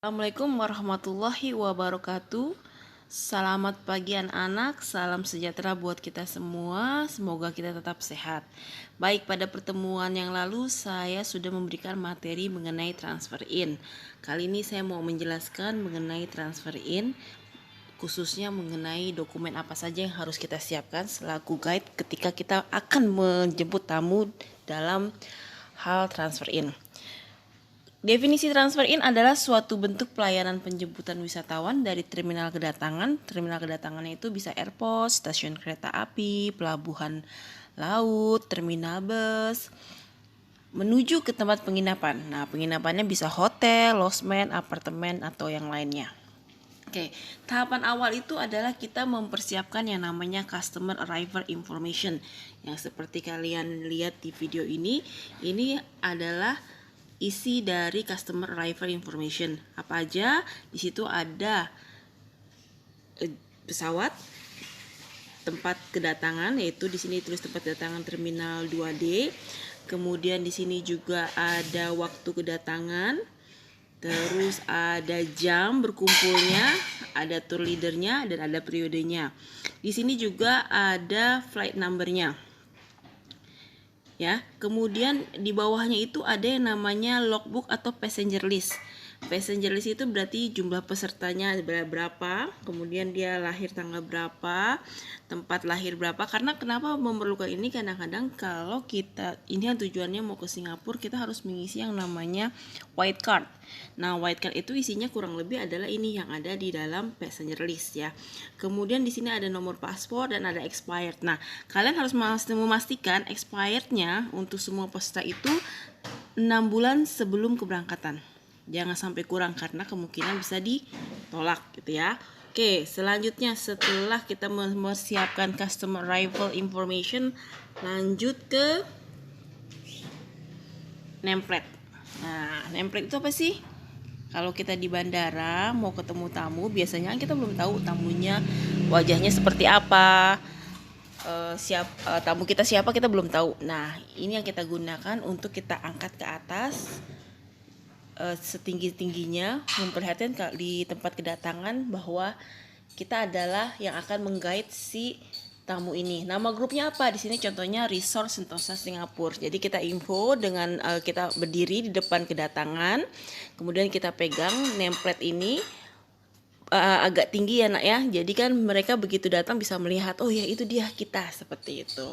Assalamualaikum warahmatullahi wabarakatuh. Selamat pagi anak-anak, salam sejahtera buat kita semua. Semoga kita tetap sehat. Baik, pada pertemuan yang lalu saya sudah memberikan materi mengenai transfer in. Kali ini saya mau menjelaskan mengenai transfer in, khususnya mengenai dokumen apa saja yang harus kita siapkan selaku guide ketika kita akan menjemput tamu dalam hal transfer in. Definisi transfer in adalah suatu bentuk pelayanan penjemputan wisatawan dari terminal kedatangan. Terminal kedatangannya itu bisa airport, stasiun kereta api, pelabuhan laut, terminal bus, menuju ke tempat penginapan. Nah, penginapannya bisa hotel, losmen, apartemen, atau yang lainnya. Oke, tahapan awal itu adalah kita mempersiapkan yang namanya customer arrival information. Yang seperti kalian lihat di video ini adalah isi dari customer arrival information. Apa aja? Di situ ada pesawat, tempat kedatangan, yaitu di sini tulis tempat kedatangan terminal 2D. Kemudian di sini juga ada waktu kedatangan. Terus ada jam berkumpulnya, ada tour leadernya, dan ada periodenya. Di sini juga ada flight numbernya. Ya, kemudian di bawahnya itu ada yang namanya logbook atau passenger list. Passenger list itu berarti jumlah pesertanya berapa, kemudian dia lahir tanggal berapa, tempat lahir berapa. Karena kenapa memerlukan ini, kadang-kadang kalau kita ini yang tujuannya mau ke Singapura, kita harus mengisi yang namanya white card. Nah, white card itu isinya kurang lebih adalah ini yang ada di dalam passenger list ya. Kemudian di sini ada nomor paspor dan ada expired. Nah, kalian harus memastikan expirednya untuk semua peserta itu 6 bulan sebelum keberangkatan. Jangan sampai kurang karena kemungkinan bisa ditolak gitu ya. Oke, selanjutnya setelah kita mempersiapkan customer arrival information, lanjut ke nameplate. Nah, nameplate itu apa sih? Kalau kita di bandara mau ketemu tamu, biasanya kita belum tahu tamunya wajahnya seperti apa, tamu kita siapa kita belum tahu. Nah, ini yang kita gunakan untuk kita angkat ke atas setinggi-tingginya, memperhatikan di tempat kedatangan bahwa kita adalah yang akan menggait si tamu ini. Nama grupnya apa? Di sini contohnya Resort Sentosa Singapura. Jadi kita info dengan kita berdiri di depan kedatangan, kemudian kita pegang nameplate ini agak tinggi ya nak ya. Jadi kan mereka begitu datang bisa melihat, oh ya itu dia kita, seperti itu.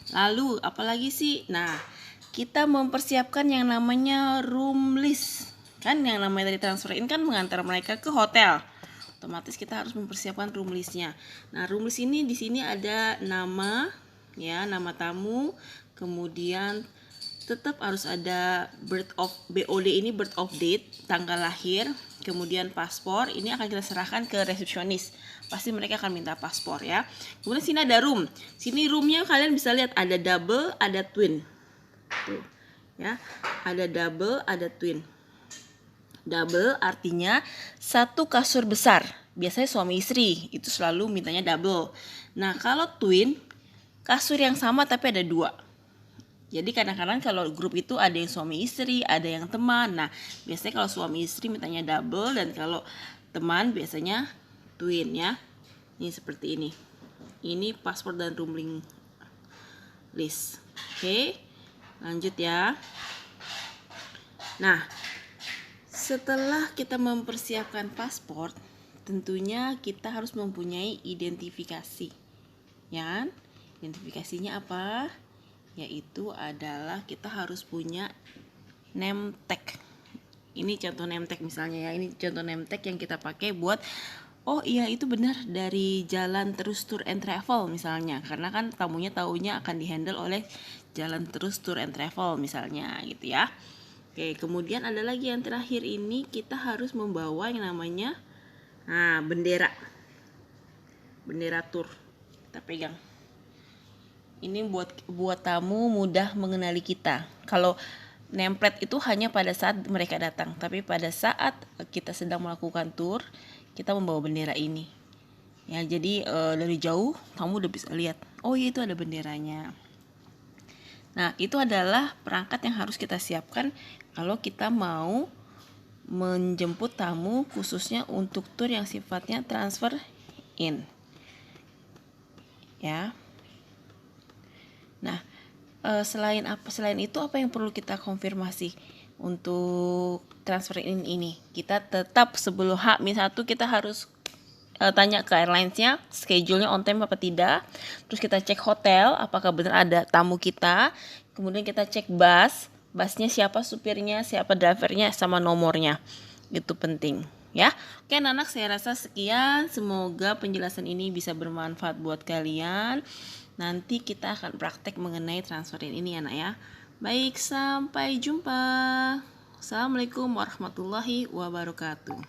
Lalu apalagi sih? Nah, kita mempersiapkan yang namanya room list. Kan yang namanya dari transfer in kan mengantar mereka ke hotel. Otomatis kita harus mempersiapkan room listnya. Nah, room list ini di sini ada nama ya, nama tamu, kemudian tetap harus ada BOD ini birth of date, tanggal lahir, kemudian paspor. Ini akan kita serahkan ke resepsionis. Pasti mereka akan minta paspor ya. Kemudian sini ada room. Sini roomnya kalian bisa lihat ada double, ada twin. Tuh, ya, ada double, ada twin. Double artinya satu kasur besar. Biasanya suami istri itu selalu mintanya double. Nah, kalau twin, kasur yang sama tapi ada dua. Jadi kadang-kadang kalau grup itu ada yang suami istri, ada yang teman. Nah, biasanya kalau suami istri mintanya double, dan kalau teman biasanya twin ya. Ini seperti ini. Ini paspor dan room list. Oke. Lanjut ya. Nah, setelah kita mempersiapkan paspor, tentunya kita harus mempunyai identifikasi. Ya, identifikasinya apa? Yaitu adalah kita harus punya name tag. Ini contoh name tag misalnya ya. Ini contoh name tag yang kita pakai buat, oh iya itu benar dari Jalan Terus Tour and Travel misalnya. Karena kan tamunya taunya akan dihandle oleh Jalan Terus Tour and Travel misalnya gitu ya. Oke, kemudian ada lagi yang terakhir ini, kita harus membawa yang namanya bendera. Bendera tour. Kita pegang. Ini buat tamu mudah mengenali kita. Kalau nameplate itu hanya pada saat mereka datang, tapi pada saat kita sedang melakukan tour, kita membawa bendera ini. Ya, jadi dari jauh kamu udah bisa lihat, oh iya itu ada benderanya. Nah, itu adalah perangkat yang harus kita siapkan kalau kita mau menjemput tamu khususnya untuk tur yang sifatnya transfer in. Ya. Nah, selain itu apa yang perlu kita konfirmasi untuk transfer in ini? Kita tetap sebelum H-1 kita harus tanya ke airlines-nya schedule-nya on time apa tidak. Terus kita cek hotel apakah benar ada tamu kita. Kemudian kita cek busnya siapa supirnya, siapa drivernya, sama nomornya. Itu penting ya. Oke anak-anak, saya rasa sekian. Semoga penjelasan ini bisa bermanfaat buat kalian. Nanti kita akan praktek mengenai transferin ini anak ya. Baik, sampai jumpa. Assalamualaikum warahmatullahi wabarakatuh.